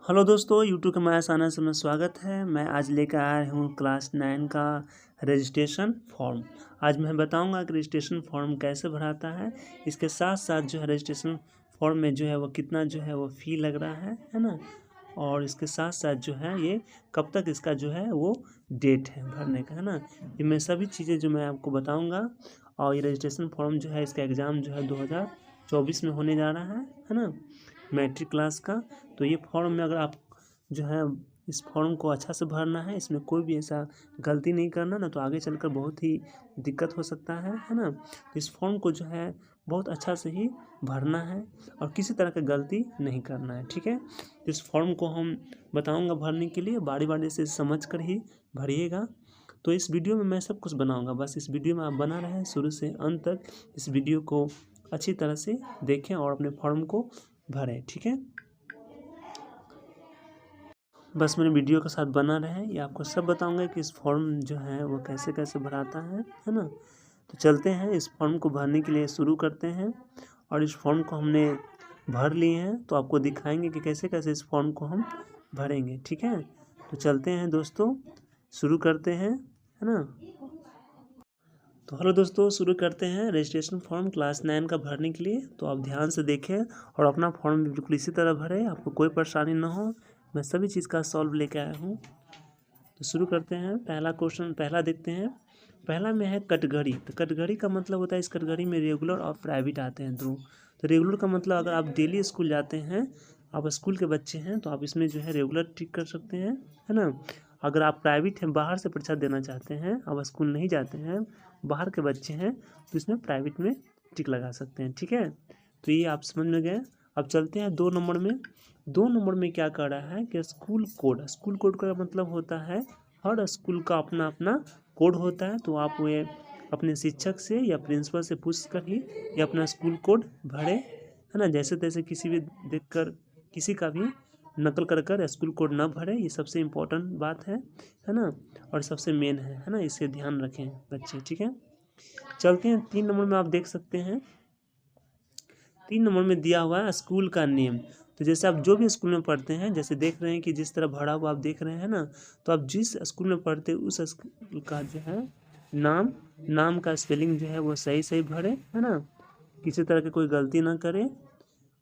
Hello दोस्तों, YouTube के माया साना से में स्वागत है। मैं आज लेकर आया हूँ क्लास 9 का रजिस्ट्रेशन फॉर्म। आज मैं बताऊंगा कि रजिस्ट्रेशन फॉर्म कैसे भराता है। इसके साथ साथ जो है रजिस्ट्रेशन फॉर्म में जो है वो कितना जो है वो फ़ी लग रहा है ना। और इसके साथ साथ जो है ये कब तक इसका जो है वो डेट है भरने का, है ना। ये मैं सभी चीज़ें जो मैं आपको बताऊँगा। और ये रजिस्ट्रेशन फॉर्म जो है इसका एग्ज़ाम जो है 2024 में होने जा रहा है ना, मैट्रिक क्लास का। तो ये फॉर्म में अगर आप जो है इस फॉर्म को अच्छा से भरना है, इसमें कोई भी ऐसा गलती नहीं करना ना, तो आगे चलकर बहुत ही दिक्कत हो सकता है ना। तो इस फॉर्म को जो है बहुत अच्छा से ही भरना है और किसी तरह की गलती नहीं करना है, ठीक है। तो इस फॉर्म को हम बताऊंगा भरने के लिए, बारी बारी से समझ कर ही भरिएगा। तो इस वीडियो में मैं सब कुछ बनाऊंगा, बस इस वीडियो में आप बना रहें शुरू से अंत तक। इस वीडियो को अच्छी तरह से देखें और अपने फॉर्म को भरें, ठीक है। बस मेरे वीडियो के साथ बना रहे, ये आपको सब बताऊंगा कि इस फॉर्म जो है वो कैसे कैसे भराता है ना। तो चलते हैं इस फॉर्म को भरने के लिए शुरू करते हैं। और इस फॉर्म को हमने भर लिए हैं तो आपको दिखाएंगे कि कैसे कैसे इस फॉर्म को हम भरेंगे, ठीक है। तो चलते हैं दोस्तों, शुरू करते हैं, है ना। तो हेलो दोस्तों, शुरू करते हैं रजिस्ट्रेशन फॉर्म क्लास 9 का भरने के लिए। तो आप ध्यान से देखें और अपना फॉर्म बिल्कुल इसी तरह भरें, आपको कोई परेशानी ना हो। मैं सभी चीज़ का सॉल्व लेके आया हूँ। तो शुरू करते हैं। पहला क्वेश्चन पहला देखते हैं। पहला में है कटघड़ी। तो कटघड़ी का मतलब होता है, इस कटघड़ी में रेगुलर और प्राइवेट आते हैं दो। तो रेगुलर का मतलब अगर आप डेली स्कूल जाते हैं, आप स्कूल के बच्चे हैं, तो आप इसमें जो है रेगुलर टिक कर सकते हैं, है ना। अगर आप प्राइवेट हैं, बाहर से परीक्षा देना चाहते हैं, आप स्कूल नहीं जाते हैं, बाहर के बच्चे हैं, तो इसमें प्राइवेट में टिक लगा सकते हैं, ठीक है। तो ये आप समझ में गए। अब चलते हैं 2 नंबर में। 2 नंबर में क्या कर रहा है कि स्कूल कोड। स्कूल कोड का मतलब होता है हर स्कूल का अपना अपना कोड होता है। तो आप वे अपने शिक्षक से या प्रिंसिपल से पूछ कर ही ये अपना स्कूल कोड भरे, है ना। जैसे तैसे किसी भी देखकर किसी का भी नकल कर कर स्कूल कोड ना भरे, ये सबसे इम्पोर्टेंट बात है ना। और सबसे मेन है ना, इसे ध्यान रखें बच्चे, ठीक है। चलते हैं 3 नंबर में। आप देख सकते हैं 3 नंबर में दिया हुआ है स्कूल का नेम। तो जैसे आप जो भी स्कूल में पढ़ते हैं, जैसे देख रहे हैं कि जिस तरह भरा हुआ आप देख रहे हैं ना, तो आप जिस स्कूल में पढ़ते हैं उस स्कूल का जो है नाम का स्पेलिंग जो है वो सही सही भरे, है ना। किसी तरह की कोई गलती ना करें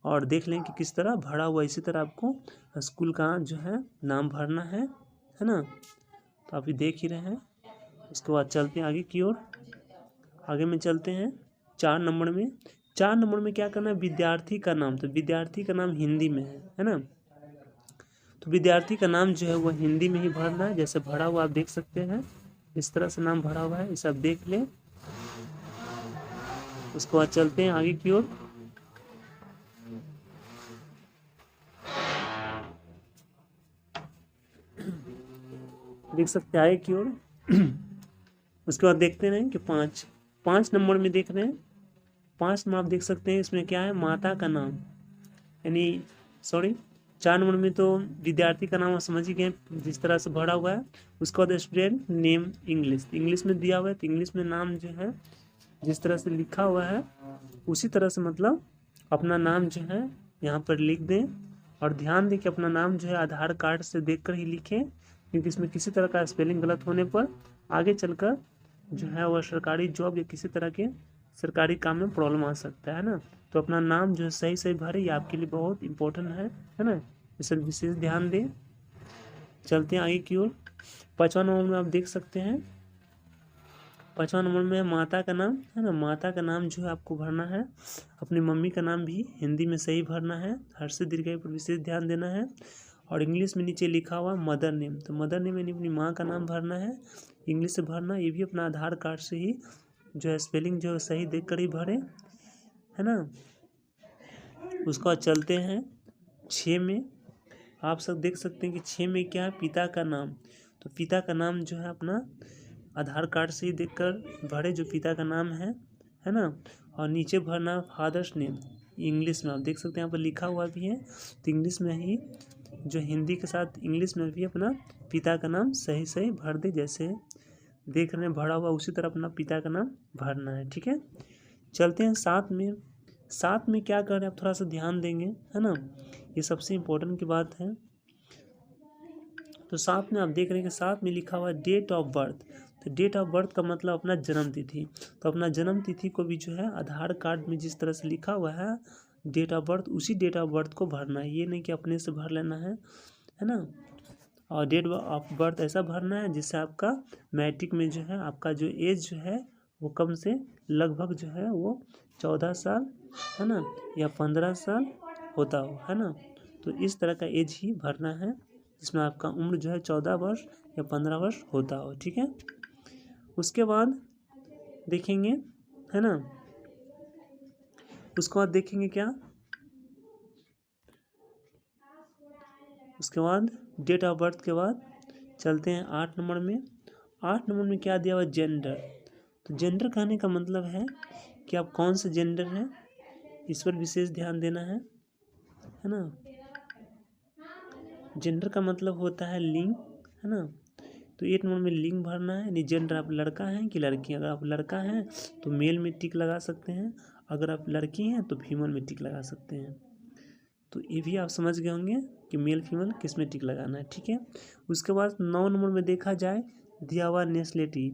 और देख लें कि किस तरह भरा हुआ, इसी तरह आपको स्कूल का जो है नाम भरना है ना। तो आप ये देख ही रहे हैं। उसके बाद चलते हैं आगे की ओर। आगे में चलते हैं 4 नंबर में। 4 नंबर में क्या करना है, विद्यार्थी का नाम। तो विद्यार्थी का नाम हिंदी में है ना। तो विद्यार्थी का नाम जो है वो हिंदी में ही भरना है। जैसे भरा हुआ आप देख सकते हैं, इस तरह से नाम भरा हुआ है, इसे आप देख लें। उसके बाद चलते हैं आगे की ओर। देख सकते हैं आगे की ओर। उसके बाद देखते हैं कि 5 नंबर में देख रहे हैं। 5 नंबर आप देख सकते हैं, इसमें क्या है, माता का नाम, यानी सॉरी 4 नंबर में तो विद्यार्थी का नाम आप समझ ही गए जिस तरह से भरा हुआ है। उसके बाद स्टूडेंट नेम इंग्लिश में दिया हुआ है। तो इंग्लिश में नाम जो है जिस तरह से लिखा हुआ है उसी तरह से मतलब अपना नाम जो है यहाँ पर लिख दें। और ध्यान दें कि अपना नाम जो है आधार कार्ड से देख कर ही लिखें, क्योंकि इसमें किसी तरह का स्पेलिंग गलत होने पर आगे चलकर जो है वह सरकारी जॉब या किसी तरह के सरकारी काम में प्रॉब्लम आ सकता है ना। तो अपना नाम जो है सही सही भरे, ये आपके लिए बहुत इंपॉर्टेंट है ना। इस पर विशेष ध्यान दें। चलते हैं आगे की ओर। 5वां नंबर में आप देख सकते हैं, 5वां नंबर में माता का नाम, है ना। माता का नाम जो है आपको भरना है। अपनी मम्मी का नाम भी हिंदी में सही भरना है, हर्ष दीर्घ पर विशेष ध्यान देना है। और इंग्लिश में नीचे लिखा हुआ मदर नेम। तो मदर नेम यानी अपनी माँ का नाम भरना है, इंग्लिश से भरना। ये भी अपना आधार कार्ड से ही जो है स्पेलिंग जो है सही देख कर ही भरें, है ना। उसके बाद चलते हैं 6 में। आप सब देख सकते हैं कि 6 में क्या है, पिता का नाम। तो पिता का नाम जो है अपना आधार कार्ड से ही देखकर भरे, जो पिता का नाम है ना। और नीचे भरना फादर्स नेम इंग्लिश में। आप देख सकते हैं यहाँ पर लिखा हुआ भी है, तो इंग्लिश में ही जो हिंदी के साथ इंग्लिश में भी अपना पिता का नाम सही सही भर दे। जैसे देख रहे हैं भरा हुआ उसी तरह अपना पिता का नाम भरना है, ठीक है। चलते हैं 7 में। 7 में क्या कर रहे हैं आप थोड़ा सा ध्यान देंगे, है ना। ये सबसे इम्पोर्टेंट की बात है। तो साथ में आप देख रहे हैं कि साथ में लिखा हुआ है डेट ऑफ बर्थ। तो डेट ऑफ बर्थ का मतलब अपना जन्म तिथि। तो अपना जन्म तिथि को भी जो है आधार कार्ड में जिस तरह से लिखा हुआ है डेट ऑफ बर्थ, उसी डेट ऑफ बर्थ को भरना है। ये नहीं कि अपने से भर लेना है ना। और डेट ऑफ बर्थ ऐसा भरना है जिससे आपका मैट्रिक में जो है आपका जो एज जो है वो कम से लगभग जो है वो 14 साल है ना, या 15 साल होता हो, है ना। तो इस तरह का एज ही भरना है जिसमें आपका उम्र जो है 14 वर्ष या 15 वर्ष होता हो, ठीक है। उसके बाद देखेंगे, है ना, उसके बाद देखेंगे क्या, उसके बाद डेट ऑफ बर्थ के बाद चलते हैं 8 नंबर में। 8 नंबर में क्या दिया हुआ, जेंडर। तो जेंडर कहने का मतलब है कि आप कौन से जेंडर हैं, इस पर विशेष ध्यान देना है ना। जेंडर का मतलब होता है लिंग, है ना। तो 8 नंबर में लिंग भरना है, यानी जेंडर आप लड़का हैं कि लड़की। अगर आप लड़का हैं तो मेल में टिक लगा सकते हैं, अगर आप लड़की हैं तो फीमेल में टिक लगा सकते हैं। तो ये भी आप समझ गए होंगे कि मेल फीमेल किस में टिक लगाना है, ठीक है। उसके बाद 9 नंबर में देखा जाए दिया हुआ नेशनलिटी।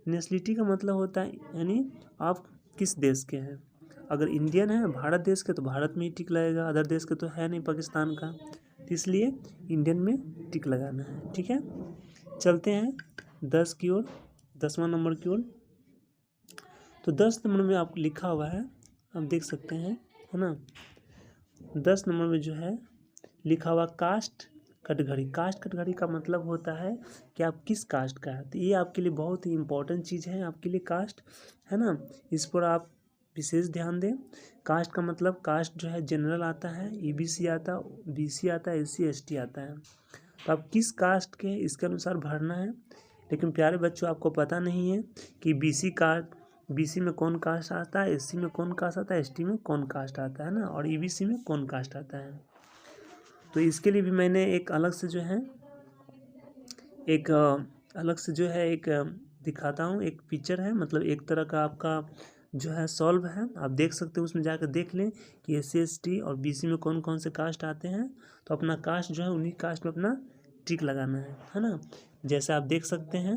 नेशनलिटी का मतलब होता है यानी आप किस देश के हैं। अगर इंडियन है, भारत देश के, तो भारत में ही टिक लगेगा, अदर देश के तो है नहीं, पाकिस्तान का, तो इसलिए इंडियन में टिक लगाना है, ठीक है। चलते हैं 10 की ओर, 10वां नंबर की ओर। तो 10 नंबर में आप लिखा हुआ है, आप देख सकते हैं, है ना। 10 नंबर में जो है लिखा हुआ कास्ट कैटेगरी। कास्ट कैटेगरी का मतलब होता है कि आप किस कास्ट का है। तो ये आपके लिए बहुत ही इम्पोर्टेंट चीज़ है आपके लिए, कास्ट, है ना। इस पर आप विशेष ध्यान दें। कास्ट का मतलब कास्ट जो है जनरल आता है, ईबीसी आता, बीसी आता है, एससी एसटी आता है। तो आप किस कास्ट के इसके अनुसार भरना है। लेकिन प्यारे बच्चों, आपको पता नहीं है कि बीसी में कौन कास्ट आता है, एससी में कौन कास्ट आता है, एसटी में कौन कास्ट आता है ना, और ईबीसी में कौन कास्ट आता है। तो इसके लिए भी मैंने एक अलग से जो है एक दिखाता हूँ। एक पिक्चर है, मतलब एक तरह का आपका जो है सॉल्व है, आप देख सकते हो, उसमें जाकर देख लें कि एससी एसटी और बीसी में कौन कौन से कास्ट आते हैं। तो अपना कास्ट जो है उन्हीं कास्ट में अपना टिक लगाना है ना, जैसे आप देख सकते हैं।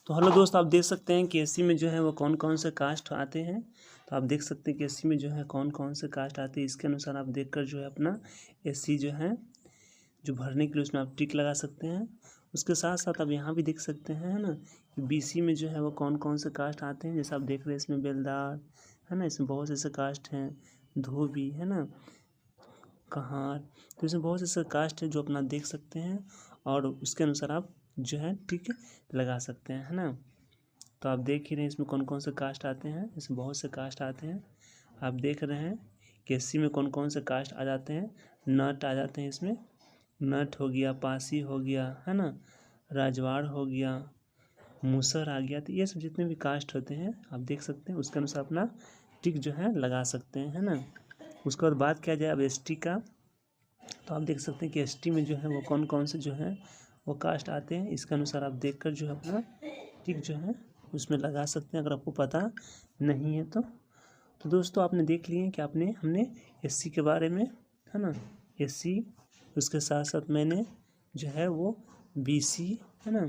तो हेलो दोस्त, आप देख सकते हैं कि एससी में जो है वो कौन कौन से कास्ट आते हैं। तो आप देख सकते हैं कि एससी में जो है कौन कौन से कास्ट आते हैं, इसके अनुसार आप देखकर जो है अपना एससी जो है जो भरने के लिए उसमें आप टिक लगा सकते हैं। उसके साथ साथ आप यहाँ भी देख सकते हैं, है ना, बीसी में जो है वो कौन कौन से कास्ट आते हैं। जैसे आप देख रहे हैं इसमें बेलदार, है ना, इसमें बहुत से ऐसे कास्ट हैं, धोबी, है ना, कहार। तो इसमें बहुत से ऐसे कास्ट हैं जो अपना देख सकते हैं, और उसके अनुसार आप जो है टिक लगा सकते हैं, है ना। तो आप देख ही रहे हैं इसमें कौन कौन से कास्ट आते हैं, इसमें बहुत से कास्ट आते हैं। आप देख रहे हैं कि एससी में कौन कौन से कास्ट आ जाते हैं। नट आ जाते हैं इसमें, नट हो गया, पासी हो गया, है ना, राजवाड़ हो गया, मूसर आ गया। तो ये सब जितने भी कास्ट होते हैं आप देख सकते हैं, उसके अनुसार अपना टिक जो है लगा सकते हैं, है ना। उसके बाद बात किया जाए अब एसटी का। तो आप देख सकते हैं कि एसटी में जो है वो कौन कौन से जो है वो कास्ट आते हैं, इसके अनुसार आप देखकर जो है अपना टिक जो है उसमें लगा सकते हैं, अगर आपको पता नहीं है तो दोस्तों आपने देख लिए कि हमने एससी के बारे में, है ना, एससी, उसके साथ साथ मैंने जो है वो बीसी, है ना,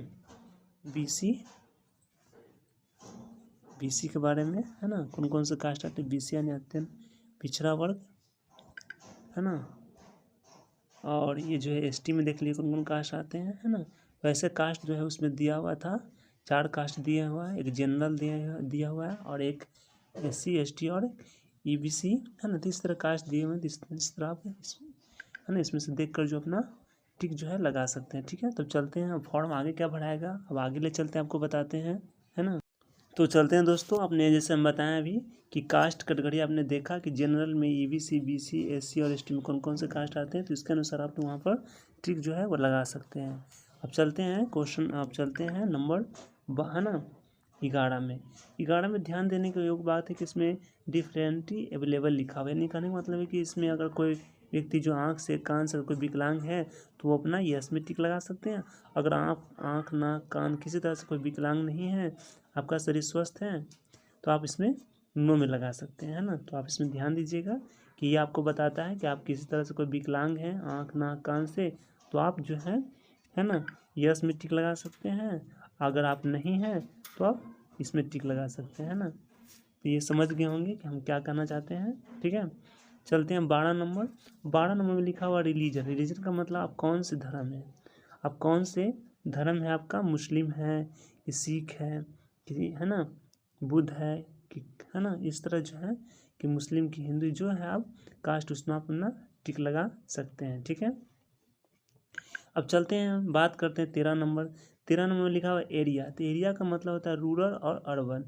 बीसी के बारे में, है ना, कौन कौन से कास्ट आते हैं। बीसी यानी अत्यंत पिछड़ा वर्ग, है ना। और ये जो है एसटी में देख लिए कौन कौन कास्ट आते हैं, है ना। वैसे कास्ट जो है उसमें दिया हुआ था, 4 कास्ट दिया हुआ है, एक जनरल दिया हुआ है, और एक एससी एसटी और ईबीसी, है ना। तो इस तरह कास्ट दिए हुए हैं, इस तरह आप है ना इसमें से देखकर जो अपना टिक जो है लगा सकते हैं, ठीक है। तो चलते हैं, अब फॉर्म आगे क्या बढ़ाएगा, अब आगे ले चलते हैं, आपको बताते हैं, है ना। तो चलते हैं दोस्तों, आपने जैसे हम बताएं अभी कि कास्ट कैटेगरी आपने देखा कि जनरल में ईबीसी, बीसी, एससी और एसटी में कौन कौन से कास्ट आते हैं, तो इसके अनुसार आप वहाँ पर टिक जो है वो लगा सकते हैं। अब चलते हैं क्वेश्चन, आप चलते हैं नंबर, है ना, 11 में। 11 में ध्यान देने की योग बात है कि इसमें डिफरेंटली अवेलेबल लिखा हुआ है। यानी कहने का मतलब है कि इसमें अगर कोई व्यक्ति जो आँख से, कान से कोई विकलांग है तो वो अपना यस में टिक लगा सकते हैं। अगर आँख, नाक, कान किसी तरह से कोई विकलांग नहीं है, आपका शरीर स्वस्थ है, तो आप इसमें नो में लगा सकते हैं, है ना। तो आप इसमें ध्यान दीजिएगा कि ये आपको बताता है कि आप किसी तरह से कोई विकलांग हैं आँख नाक कान से, तो आप जो है ना, यस में टिक लगा सकते हैं। अगर आप नहीं हैं तो आप इसमें टिक लगा सकते हैं ना। तो ये समझ गए होंगे कि हम क्या करना चाहते हैं। ठीक है, चलते हैं 12 नंबर। 12 नंबर में लिखा हुआ रिलीजन। रिलीजन का मतलब आप कौन से धर्म है, आप कौन से धर्म है आपका, मुस्लिम है कि सिख है कि है ना, बुद्ध है कि है ना, इस तरह जो है कि मुस्लिम की हिंदू जो है आप कास्ट उसमें आप अपना टिक लगा सकते हैं। ठीक है, अब चलते हैं बात करते हैं 13 नंबर। 13 नंबर में लिखा हुआ एरिया। तो एरिया का मतलब होता है रूरल और अर्बन।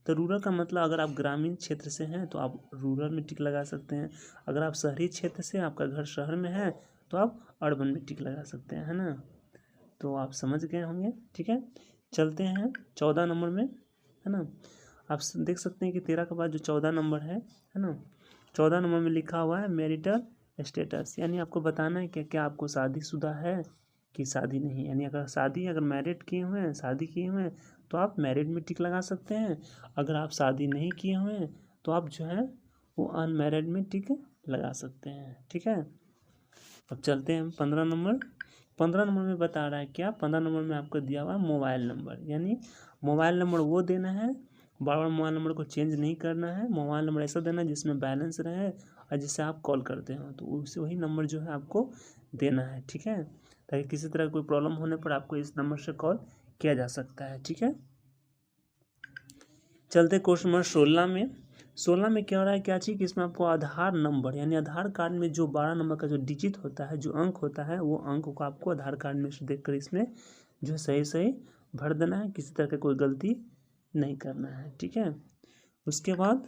तो रूरल का मतलब अगर आप ग्रामीण क्षेत्र से हैं तो आप रूरल में टिक लगा सकते हैं। अगर आप शहरी क्षेत्र से, आपका घर शहर में है, तो आप अर्बन में टिक लगा सकते हैं, है ना। तो आप समझ गए होंगे। ठीक है, चलते हैं 14 नंबर में, है ना। आप देख सकते हैं कि 13 के बाद जो 14 नंबर है ना, 14 नंबर में लिखा हुआ है मैरिटल स्टेटस। यानी आपको बताना है कि क्या आपको शादीशुदा है कि शादी नहीं। यानी अगर मैरिड किए हुए हैं, शादी किए हुए हैं, तो आप मैरिड में टिक लगा सकते हैं। अगर आप शादी नहीं किए हुए हैं तो आप जो है वो अनमैरिड में टिक लगा सकते हैं। ठीक है, अब चलते हैं 15 नंबर। 15 नंबर में बता रहा है क्या, 15 नंबर में आपको दिया हुआ मोबाइल नंबर। यानी मोबाइल नंबर वो देना है, बार बार मोबाइल नंबर को चेंज नहीं करना है। मोबाइल नंबर ऐसा देना है जिसमें बैलेंस रहे और जिससे आप कॉल करते हो, तो उसे वही नंबर जो है आपको देना है। ठीक है, ताकि किसी तरह कोई प्रॉब्लम होने पर आपको इस नंबर से कॉल किया जा सकता है। ठीक है, चलते क्वेश्चन नंबर 16 में। 16 में क्या हो रहा है, क्या चीज़ कि इसमें आपको आधार नंबर यानी आधार कार्ड में जो 12 नंबर का जो डिजिट होता है, जो अंक होता है, वो अंक को आपको आधार कार्ड में से देखकर इसमें जो सही सही भर देना है। किसी तरह की कोई गलती नहीं करना है। ठीक है, उसके बाद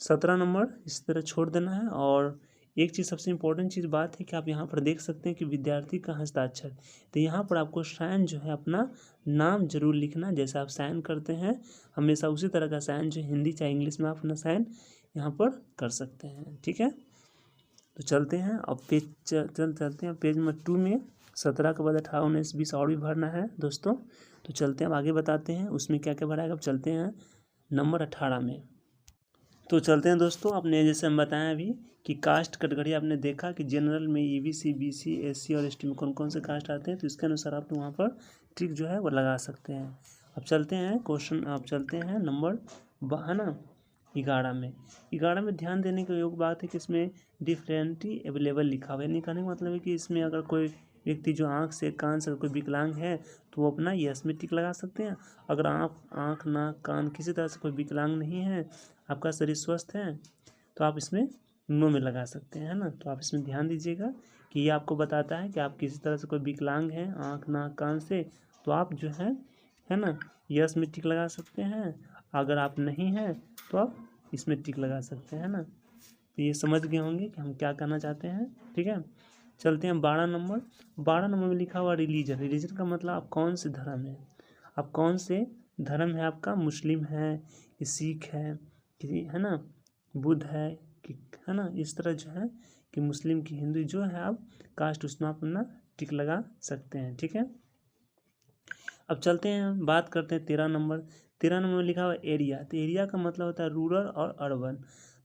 17 नंबर इस तरह छोड़ देना है। और एक चीज़ सबसे इम्पोर्टेंट चीज़ बात है कि आप यहाँ पर देख सकते हैं कि विद्यार्थी का हस्ताक्षर। तो यहाँ पर आपको साइन जो है अपना नाम जरूर लिखना। जैसे आप साइन करते हैं हमेशा उसी तरह का साइन जो हिंदी चाहे इंग्लिश में आप अपना साइन यहाँ पर कर सकते हैं। ठीक है, तो चलते हैं अब पेज चलते हैं पेज नंबर 2 में। 17 के बाद 18 19 20 और भी भरना है दोस्तों। तो चलते हैं अब आगे बताते हैं उसमें क्या क्या भराएगा। अब चलते हैं नंबर 18 में। तो चलते हैं दोस्तों, आपने जैसे हम बताएं अभी कि कास्ट कैटेगरी आपने देखा कि जनरल में ईबीसी बीसी एससी और एसटी में कौन कौन से कास्ट आते हैं, तो इसके अनुसार आप वहाँ पर ट्रिक जो है वो लगा सकते हैं। अब चलते हैं क्वेश्चन, अब चलते हैं नंबर है ना 11 में। 11 में ध्यान देने की योग बात है कि इसमें डिफरेंटली अवेलेबल लिखा हुआ है। यानी कहने का मतलब है कि इसमें अगर कोई व्यक्ति जो आँख से कान से कोई विकलांग है तो वो अपना यस में टिक लगा सकते हैं। अगर आप आँख नाक कान किसी तरह से कोई विकलांग नहीं है, आपका शरीर स्वस्थ है, तो आप इसमें नो में लगा सकते हैं, है ना। तो आप इसमें ध्यान दीजिएगा कि ये आपको बताता है कि आप किसी तरह से कोई विकलांग हैं आँख नाक कान से, तो आप जो है ना यस में टिक लगा सकते हैं। अगर आप नहीं हैं तो आप इसमें टिक लगा सकते हैं ना। तो ये समझ गए होंगे कि हम क्या करना चाहते हैं। ठीक है, चलते हैं 12 नंबर। 12 नंबर में लिखा हुआ रिलीजन। रिलीजन का मतलब आप कौन से धर्म है, आप कौन से धर्म है आपका, मुस्लिम है कि सिख है कि है ना, बुद्ध है कि है ना, इस तरह जो है कि मुस्लिम की हिंदू जो है आप कास्ट उसमें आप अपना टिक लगा सकते हैं। ठीक है, अब चलते हैं बात करते हैं 13 नंबर। 13 नंबर में लिखा हुआ एरिया। तो एरिया का मतलब होता है रूरल और अर्बन।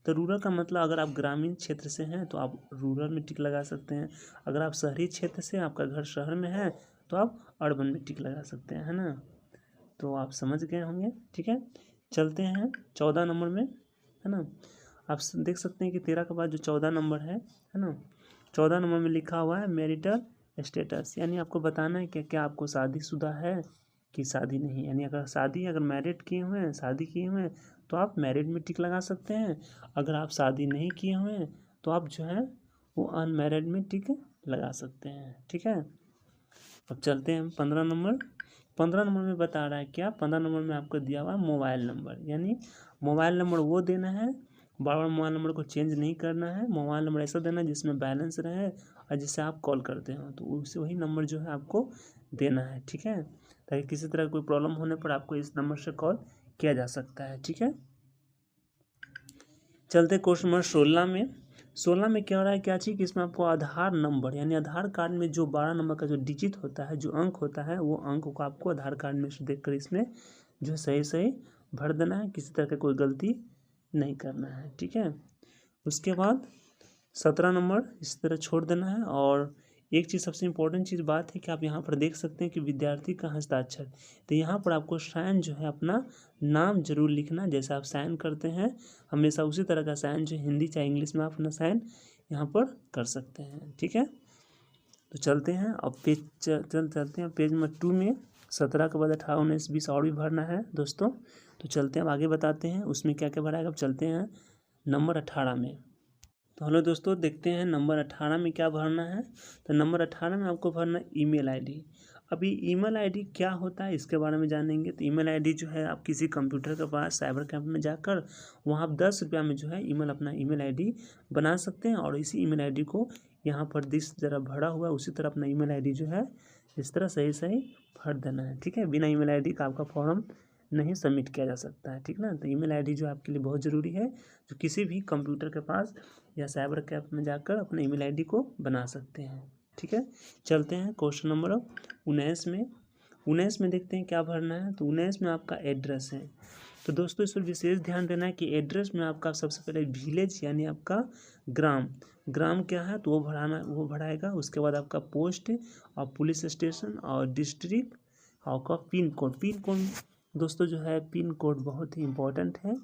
तो रूरल का मतलब अगर आप ग्रामीण क्षेत्र से हैं तो आप रूरल में टिक लगा सकते हैं। अगर आप शहरी क्षेत्र से, आपका घर शहर में है, तो आप अर्बन में टिक लगा सकते हैं, है ना। तो आप समझ गए होंगे। ठीक है, चलते हैं 14 नंबर में, है ना। आप देख सकते हैं कि 13 के बाद जो 14 नंबर है ना, 14 नंबर में लिखा हुआ है मैरिटल स्टेटस। यानी आपको बताना है कि क्या आपको शादीशुदा है कि शादी नहीं। यानी अगर मैरिड किए हुए हैं, शादी किए हुए हैं, तो आप मैरिड में टिक लगा सकते हैं। अगर आप शादी नहीं किए हुए हैं तो आप जो है वो अनमैरिड में टिक लगा सकते हैं। ठीक है, अब चलते हैं 15 नंबर। 15 नंबर में बता रहा है क्या, 15 नंबर में आपको दिया हुआ मोबाइल नंबर। यानी मोबाइल नंबर वो देना है, बार बार मोबाइल नंबर को चेंज नहीं करना है। मोबाइल नंबर ऐसा देना है जिसमें बैलेंस रहे और जिससे आप कॉल करते हो, तो उसे वही नंबर जो है आपको देना है। ठीक है, ताकि किसी तरह कोई प्रॉब्लम होने पर आपको इस नंबर से कॉल किया जा सकता है। ठीक है, चलते क्वेश्चन नंबर 16 में। 16 में क्या हो रहा है, क्या चीज़ कि इसमें आपको आधार नंबर यानी आधार कार्ड में जो 12 नंबर का जो डिजिट होता है, जो अंक होता है, वो अंक को आपको आधार कार्ड में से देखकर इसमें जो सही सही भर देना है। किसी तरह की कोई गलती नहीं करना है। ठीक है, उसके बाद 17 नंबर इस तरह छोड़ देना है। और एक चीज़ सबसे इम्पोर्टेंट चीज़ बात है कि आप यहाँ पर देख सकते हैं कि विद्यार्थी का हस्ताक्षर, तो यहाँ पर आपको साइन जो है अपना नाम जरूर लिखना। जैसे आप साइन करते हैं हमेशा उसी तरह का साइन जो हिंदी चाहे इंग्लिश में आप अपना साइन यहाँ पर कर सकते हैं। ठीक है, तो चलते हैं अब पेज चलते हैं पेज नंबर 2 में। 17 के बाद 18, 19, 20 और भी भरना है दोस्तों। तो चलते हैं अब आगे बताते हैं उसमें क्या क्या भरा है। अब चलते हैं नंबर 18 में। तो हेलो दोस्तों, देखते हैं नंबर 18 में क्या भरना है। तो नंबर 18 में आपको भरना ईमेल आईडी। अभी ईमेल आईडी क्या होता है इसके बारे में जानेंगे। तो ईमेल आईडी जो है आप किसी कंप्यूटर के पास साइबर कैफे में जाकर वहाँ आप 10 रुपये में जो है अपना ईमेल आईडी बना सकते हैं। और इसी ईमेल आईडी को यहाँ पर जिस तरह भरा हुआ है उसी तरह अपना ईमेल आईडी जो है इस तरह सही सही भर देना है। ठीक है, बिना ईमेल आईडी का आपका फॉर्म नहीं सबमिट किया जा सकता है। ठीक ना, तो ईमेल आईडी जो आपके लिए बहुत ज़रूरी है, जो किसी भी कंप्यूटर के पास या साइबर कैफे में जाकर अपने ईमेल आईडी को बना सकते हैं। ठीक है, चलते हैं क्वेश्चन नंबर 19 में। 19 में देखते हैं क्या भरना है। तो 19 में आपका एड्रेस है। तो दोस्तों इस पर विशेष ध्यान देना है कि एड्रेस में आपका सबसे पहले विलेज यानी आपका ग्राम क्या है तो वो भराएगा। उसके बाद आपका पोस्ट और पुलिस स्टेशन और डिस्ट्रिक्ट और आपका पिन कोड दोस्तों जो है पिन कोड बहुत ही इम्पोर्टेंट है।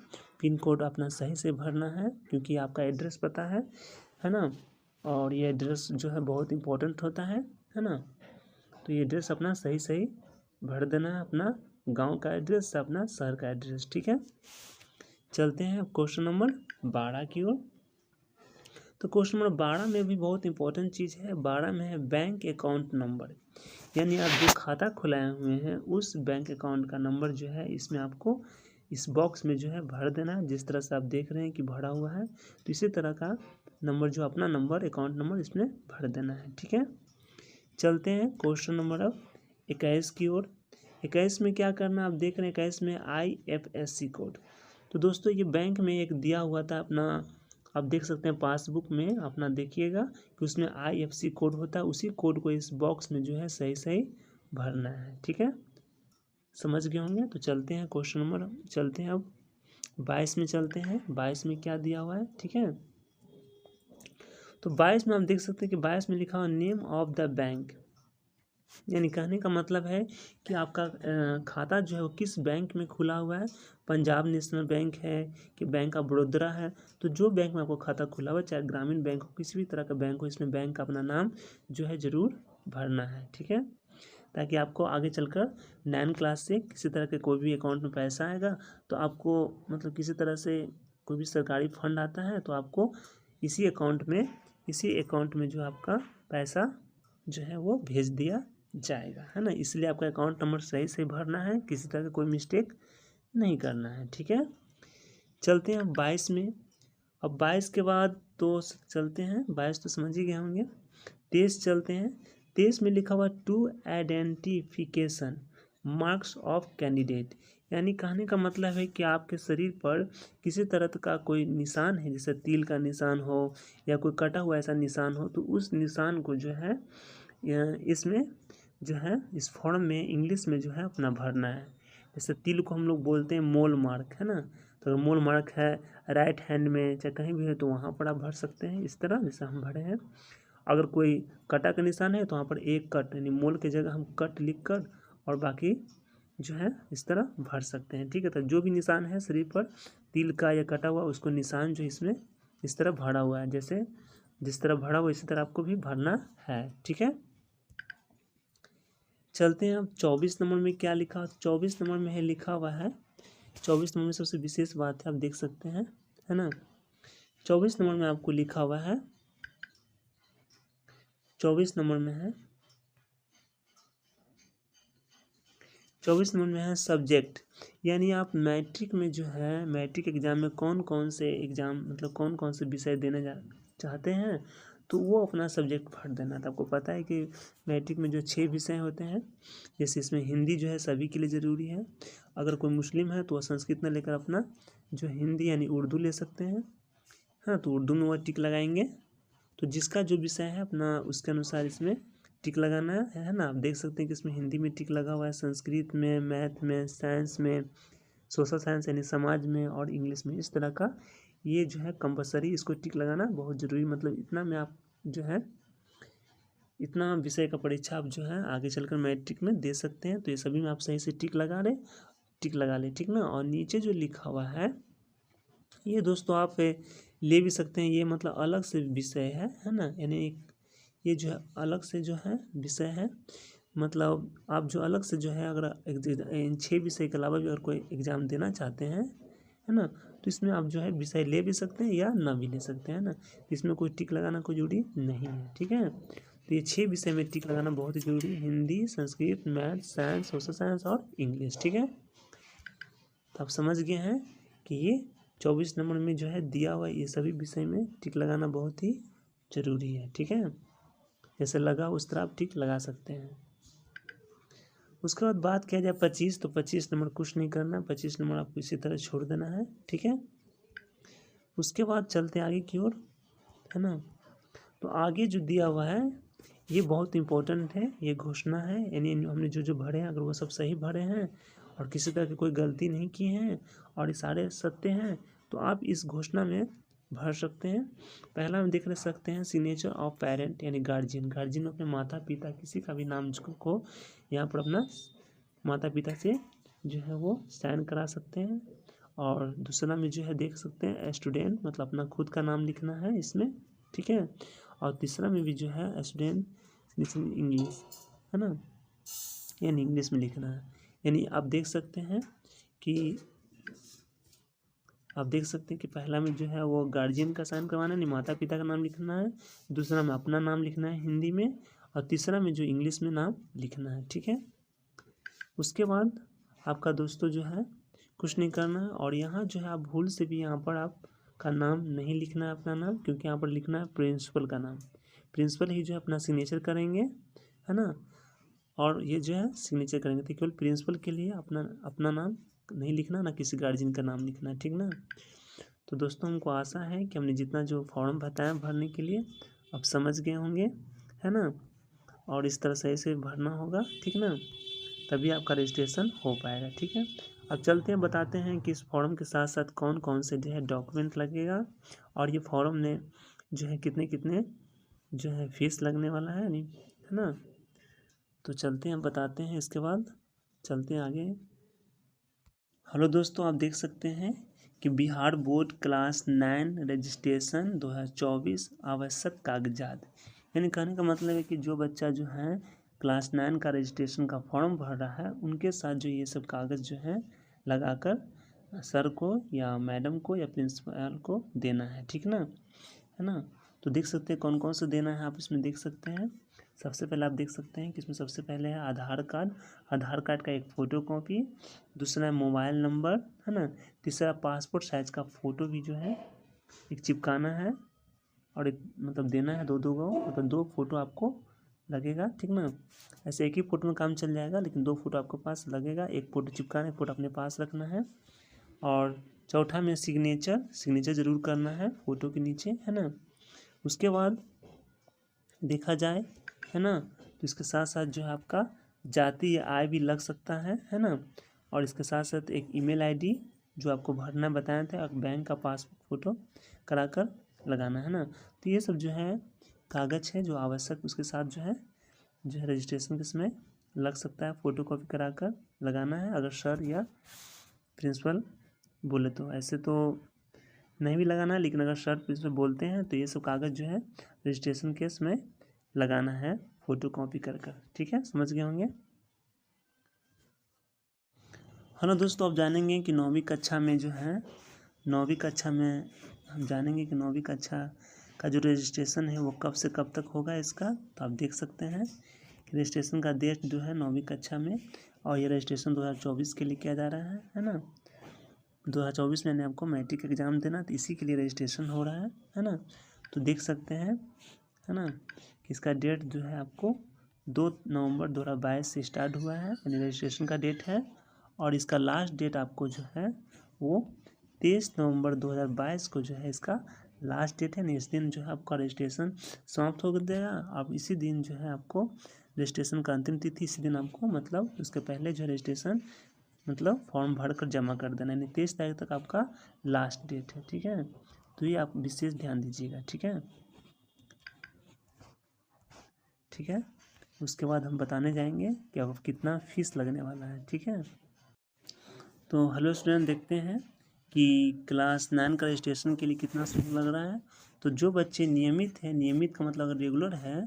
पिन कोड अपना सही से भरना है क्योंकि आपका एड्रेस पता है ना। और ये एड्रेस जो है बहुत इम्पोर्टेंट होता है ना। तो ये एड्रेस अपना सही भर देना है, अपना गांव का एड्रेस अपना शहर का एड्रेस। ठीक है, चलते हैं क्वेश्चन नंबर 12 की ओर। तो क्वेश्चन नंबर 12 में भी बहुत इंपॉर्टेंट चीज़ है। 12 में है बैंक अकाउंट नंबर, यानी आप जो खाता खुलाए हुए हैं उस बैंक अकाउंट का नंबर जो है इसमें आपको इस बॉक्स में जो है भर देना है। जिस तरह से आप देख रहे हैं कि भरा हुआ है तो इसी तरह का नंबर जो अपना नंबर अकाउंट नंबर इसमें भर देना है। ठीक है, चलते हैं क्वेश्चन नंबर अब 21 की ओर। 21 में क्या करना आप देख रहे हैं। 21 में IFSC कोड। तो दोस्तों ये बैंक में एक दिया हुआ था अपना, आप देख सकते हैं पासबुक में अपना देखिएगा कि उसमें IFSC कोड होता है। उसी कोड को इस बॉक्स में जो है सही भरना है। ठीक है, समझ गए होंगे। तो चलते हैं क्वेश्चन नंबर चलते हैं अब 22 में चलते हैं। 22 में क्या दिया हुआ है। ठीक है, तो 22 में हम देख सकते हैं कि 22 में लिखा हुआ नेम ऑफ द बैंक, यानी कहने का मतलब है कि आपका खाता जो है वो किस बैंक में खुला हुआ है। पंजाब नेशनल बैंक है कि बैंक ऑफ बड़ौदा है। तो जो बैंक में आपको खाता खुला हुआ है चाहे ग्रामीण बैंक हो किसी भी तरह का बैंक हो, इसमें बैंक का अपना नाम जो है ज़रूर भरना है। ठीक है, ताकि आपको आगे चलकर 9 क्लास से किसी तरह के कोई भी अकाउंट में पैसा आएगा तो आपको मतलब किसी तरह से कोई भी सरकारी फंड आता है तो आपको इसी अकाउंट में जो आपका पैसा जो है वो भेज दिया जाएगा, है ना। इसलिए आपका अकाउंट नंबर सही भरना है, किसी तरह का कोई मिस्टेक नहीं करना है। ठीक है, चलते हैं 22 में। अब 22 के बाद तो चलते हैं 22 तो समझ ही गए होंगे। 23 चलते हैं। 23 में लिखा हुआ two identification marks of candidate, यानी कहने का मतलब है कि आपके शरीर पर किसी तरह का कोई निशान है, जैसे तिल का निशान हो या कोई कटा हुआ ऐसा निशान हो, तो उस निशान को जो है इसमें जो है इस फॉर्म में इंग्लिश में जो है अपना भरना है। जैसे तिल को हम लोग बोलते हैं मोल मार्क, है ना। तो अगर मोल मार्क है राइट हैंड में चाहे कहीं भी है तो वहाँ पर आप भर सकते हैं इस तरह जैसे हम भरे हैं। अगर कोई कटा का निशान है तो वहाँ पर एक कट यानी मोल की जगह हम कट लिख कर और बाकी जो है इस तरह भर सकते हैं। ठीक है, तो जो भी निशान है शरीर पर तिल का या कटा हुआ उसको निशान जो इसमें इस तरह भरा हुआ है, जैसे जिस तरह भरा हुआ इसी तरह आपको भी भरना है। ठीक है, चलते हैं अब 24 नंबर में क्या लिखा। 24 नंबर में है लिखा हुआ है 24 नंबर में सबसे विशेष बात है आप देख सकते हैं, है ना। 24 नंबर में आपको लिखा हुआ है 24 नंबर में है 24 नंबर में है सब्जेक्ट, यानी आप मैट्रिक में जो है मैट्रिक एग्जाम में कौन कौन से एग्जाम मतलब कौन कौन से विषय देने चाहते हैं तो वो अपना सब्जेक्ट भर देना था। आपको पता है कि मैट्रिक में जो 6 विषय होते हैं, जैसे इसमें हिंदी जो है सभी के लिए ज़रूरी है। अगर कोई मुस्लिम है तो वह संस्कृत में लेकर अपना जो हिंदी यानी उर्दू ले सकते हैं, हाँ। तो उर्दू में वह टिक लगाएंगे, तो जिसका जो विषय है अपना उसके अनुसार इसमें टिक लगाना है ना। आप देख सकते हैं कि इसमें हिंदी में टिक लगा हुआ है, संस्कृत में, मैथ में, साइंस में, सोशल साइंस यानी समाज में और इंग्लिश में, इस तरह का ये जो है कंपलसरी, इसको टिक लगाना बहुत ज़रूरी, मतलब इतना में आप जो है इतना विषय का परीक्षा आप जो है आगे चलकर मैट्रिक में दे सकते हैं। तो ये सभी में आप सही से टिक लगा लें, ठीक ना। और नीचे जो लिखा हुआ है ये दोस्तों आप ले भी सकते हैं, ये मतलब अलग से विषय है ना, यानी ये जो है अलग से जो है विषय है, मतलब आप जो अलग से जो है अगर इन 6 विषय के अलावा भी अगर कोई एग्ज़ाम देना चाहते हैं, है ना, तो इसमें आप जो है विषय ले भी सकते हैं या ना भी ले सकते हैं ना। इसमें कोई टिक लगाना कोई जरूरी नहीं है, ठीक है। तो ये 6 विषय में टिक लगाना बहुत ही जरूरी है, Hindi, Sanskrit, math, science, social science और इंग्लिश, ठीक है। तो आप समझ गए हैं कि ये 24 नंबर में जो है दिया हुआ ये सभी विषय में टिक लगाना बहुत ही ज़रूरी है, ठीक है। जैसे लगा उस तरह आप टिक लगा सकते हैं। उसके बाद बात किया जाए 25, तो 25 नंबर कुछ नहीं करना, 25 नंबर आपको इसी तरह छोड़ देना है, ठीक है। उसके बाद चलते हैं आगे की ओर, है ना। तो आगे जो दिया हुआ है ये बहुत इम्पोर्टेंट है, ये घोषणा है, यानी हमने जो जो भरे हैं अगर वो सब सही भरे हैं और किसी तरह की कोई गलती नहीं की है और ये सारे सत्य हैं, तो आप इस घोषणा में भर सकते हैं। पहला हम देख सकते हैं सिग्नेचर ऑफ पेरेंट, यानी गार्जियन अपने माता पिता किसी का भी नाम को यहाँ पर अपना माता पिता से जो है वो साइन करा सकते हैं। और दूसरा में जो है देख सकते हैं स्टूडेंट, मतलब अपना खुद का नाम लिखना है इसमें, ठीक है। और तीसरा में भी जो है स्टूडेंट इंग्लिश, है ना, यानी इंग्लिश में लिखना है। यानी आप देख सकते हैं कि पहला में जो है वो गार्जियन का साइन करवाना है, माता पिता का नाम लिखना है, दूसरा में अपना नाम लिखना है हिंदी में, और तीसरा में जो इंग्लिश में नाम लिखना है, ठीक है। उसके बाद आपका दोस्तों जो है कुछ नहीं करना है, और यहाँ जो है आप भूल से भी यहाँ पर आपका नाम नहीं लिखना है, अपना नाम, क्योंकि यहाँ पर लिखना है प्रिंसिपल का नाम। प्रिंसिपल ही जो है अपना सिग्नेचर करेंगे, है ना, और ये जो है सिग्नेचर करेंगे, तो केवल प्रिंसिपल के लिए अपना नाम नहीं लिखना, ना किसी गार्जियन का नाम लिखना है, ठीक ना। तो दोस्तों हमको आशा है कि हमने जितना जो फॉर्म बताया भरने के लिए आप समझ गए होंगे, है ना, और इस तरह से ऐसे भरना होगा, ठीक ना, तभी आपका रजिस्ट्रेशन हो पाएगा, ठीक है। अब चलते हैं बताते हैं कि इस फॉर्म के साथ साथ कौन कौन से जो है डॉक्यूमेंट लगेगा, और ये फॉर्म में जो है कितने कितने जो है फीस लगने वाला है, नहीं, है ना। तो चलते हैं बताते हैं, इसके बाद चलते हैं आगे। हेलो दोस्तों, आप देख सकते हैं कि बिहार बोर्ड क्लास 9 रजिस्ट्रेशन 2024 आवश्यक कागजात, यानी कहने का मतलब है कि जो बच्चा जो है क्लास 9 का रजिस्ट्रेशन का फॉर्म भर रहा है उनके साथ जो ये सब कागज़ जो है लगाकर सर को या मैडम को या प्रिंसिपल को देना है, ठीक ना, है ना। तो देख सकते हैं कौन कौन से देना है, आप इसमें देख सकते हैं। सबसे पहले आप देख सकते हैं कि इसमें सबसे पहले है आधार कार्ड का एक फ़ोटो कॉपी, दूसरा है मोबाइल नंबर, है ना, तीसरा पासपोर्ट साइज़ का फ़ोटो भी जो है एक चिपकाना है, और एक मतलब देना है दो गो, मतलब 2 फोटो आपको लगेगा, ठीक ना। ऐसे एक ही फ़ोटो में काम चल जाएगा, लेकिन 2 फोटो आपके पास लगेगा, एक फ़ोटो चिपकाना है, एक फ़ोटो अपने पास रखना है। और चौथा में सिग्नेचर ज़रूर करना है फ़ोटो के नीचे, है ना। उसके बाद देखा जाए, है ना, तो इसके साथ साथ जो है आपका जाति या आय भी लग सकता है ना। और इसके साथ साथ एक ईमेल आईडी जो आपको भरना बताया था, और बैंक का पासबुक फ़ोटो कराकर लगाना है ना। तो ये सब जो है कागज़ है जो आवश्यक, उसके साथ जो है रजिस्ट्रेशन के समय लग सकता है, फ़ोटो कॉपी कराकर लगाना है अगर सर या प्रिंसिपल बोले तो। ऐसे तो नहीं भी लगाना है, लेकिन अगर सर प्रिंसिपल बोलते हैं तो ये सब कागज़ जो है रजिस्ट्रेशन केस में लगाना है फ़ोटो कॉपी कर, ठीक है, समझ गए होंगे। हेलो दोस्तों, आप जानेंगे कि 9वीं कक्षा में जो है 9वीं कक्षा में हम जानेंगे कि 9वीं कक्षा का जो रजिस्ट्रेशन है वो कब से कब तक होगा इसका। तो आप देख सकते हैं कि रजिस्ट्रेशन का डेट जो है 9वीं कक्षा में, और ये रजिस्ट्रेशन 2024 के लिए किया जा रहा है ना। 2024 में आपको मैट्रिक एग्ज़ाम देना, तो इसी के लिए रजिस्ट्रेशन हो रहा है ना। तो देख सकते हैं, है ना, कि इसका डेट जो है आपको 2 नवंबर 2022 से स्टार्ट हुआ है, यानी रजिस्ट्रेशन का डेट है। और इसका लास्ट डेट आपको जो है वो 23 नवंबर 2022 को जो है इसका लास्ट डेट है। इस दिन जो है आपका रजिस्ट्रेशन समाप्त हो जाएगा। अब इसी दिन जो है आपको रजिस्ट्रेशन का अंतिम तिथि, इसी दिन आपको मतलब उसके पहले जो रजिस्ट्रेशन मतलब फॉर्म भर कर जमा कर देना, यानी 23 तारीख तक आपका लास्ट डेट है। ठीक है, तो ये आप विशेष ध्यान दीजिएगा। ठीक है, ठीक है। उसके बाद हम बताने जाएंगे कि अब कितना फीस लगने वाला है। ठीक है, तो हेलो स्टूडेंट, देखते हैं कि क्लास 9 का रजिस्ट्रेशन के लिए कितना शुल्क लग रहा है। तो जो बच्चे नियमित हैं, नियमित का मतलब अगर रेगुलर है,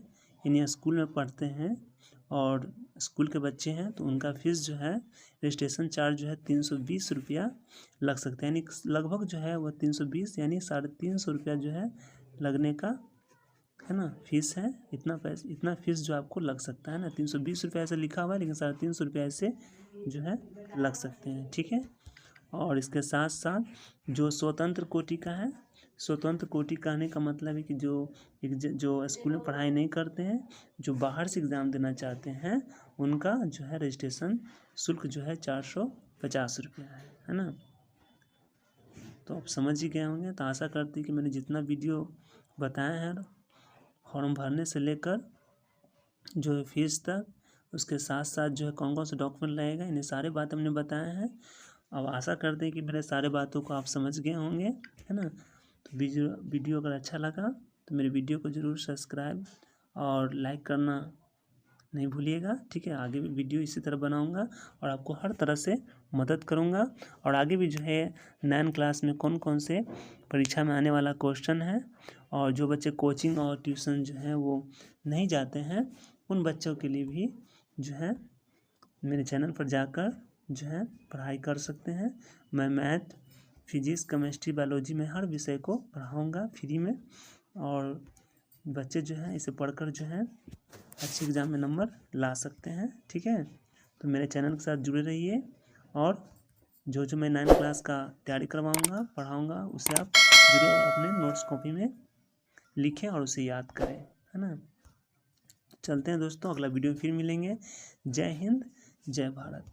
यानी स्कूल में पढ़ते हैं और स्कूल के बच्चे हैं, तो उनका फीस जो है रजिस्ट्रेशन चार्ज जो है 320 रुपया लग सकता है, यानी लगभग जो है वह 320 यानी 350 रुपया जो है लगने का है ना फीस है। इतना फीस जो आपको लग सकता है ना, 320 रुपये ऐसे लिखा हुआ है, लेकिन 350 रुपये ऐसे जो है लग सकते हैं। ठीक है, और इसके साथ साथ जो स्वतंत्र कोटि का है, स्वतंत्र कोटि कहने का मतलब है कि जो स्कूल में पढ़ाई नहीं करते हैं, जो बाहर से एग्ज़ाम देना चाहते हैं, उनका जो है रजिस्ट्रेशन शुल्क जो है 450 रुपया है ना। तो आप समझ ही गए होंगे। तो आशा करती है कि मैंने जितना वीडियो बताया है फॉर्म भरने से लेकर जो है फीस तक, उसके साथ साथ जो है कौन कौन से डॉक्यूमेंट लगेगा, इन्हें सारे बात हमने बताए हैं। अब आशा करते हैं कि मेरे सारे बातों को आप समझ गए होंगे, है ना। तो वीडियो अगर अच्छा लगा तो मेरे वीडियो को ज़रूर सब्सक्राइब और लाइक करना नहीं भूलिएगा। ठीक है, आगे भी वीडियो इसी तरह बनाऊंगा और आपको हर तरह से मदद करूंगा। और आगे भी जो है 9 क्लास में कौन कौन से परीक्षा में आने वाला क्वेश्चन है, और जो बच्चे कोचिंग और ट्यूशन जो है वो नहीं जाते हैं, उन बच्चों के लिए भी जो है मेरे चैनल पर जाकर जो है पढ़ाई कर सकते हैं। मैं मैथ, फिजिक्स, केमिस्ट्री, बायोलॉजी में हर विषय को पढ़ाऊँगा फ्री में, और बच्चे जो हैं इसे पढ़कर जो है अच्छे एग्ज़ाम में नंबर ला सकते हैं। ठीक है, तो मेरे चैनल के साथ जुड़े रहिए, और जो मैं 9 क्लास का तैयारी करवाऊँगा, पढ़ाऊँगा, उसे आप ज़रूर अपने नोट्स कॉपी में लिखें और उसे याद करें, है ना। चलते हैं दोस्तों, अगला वीडियो फिर मिलेंगे। जय हिंद, जय भारत।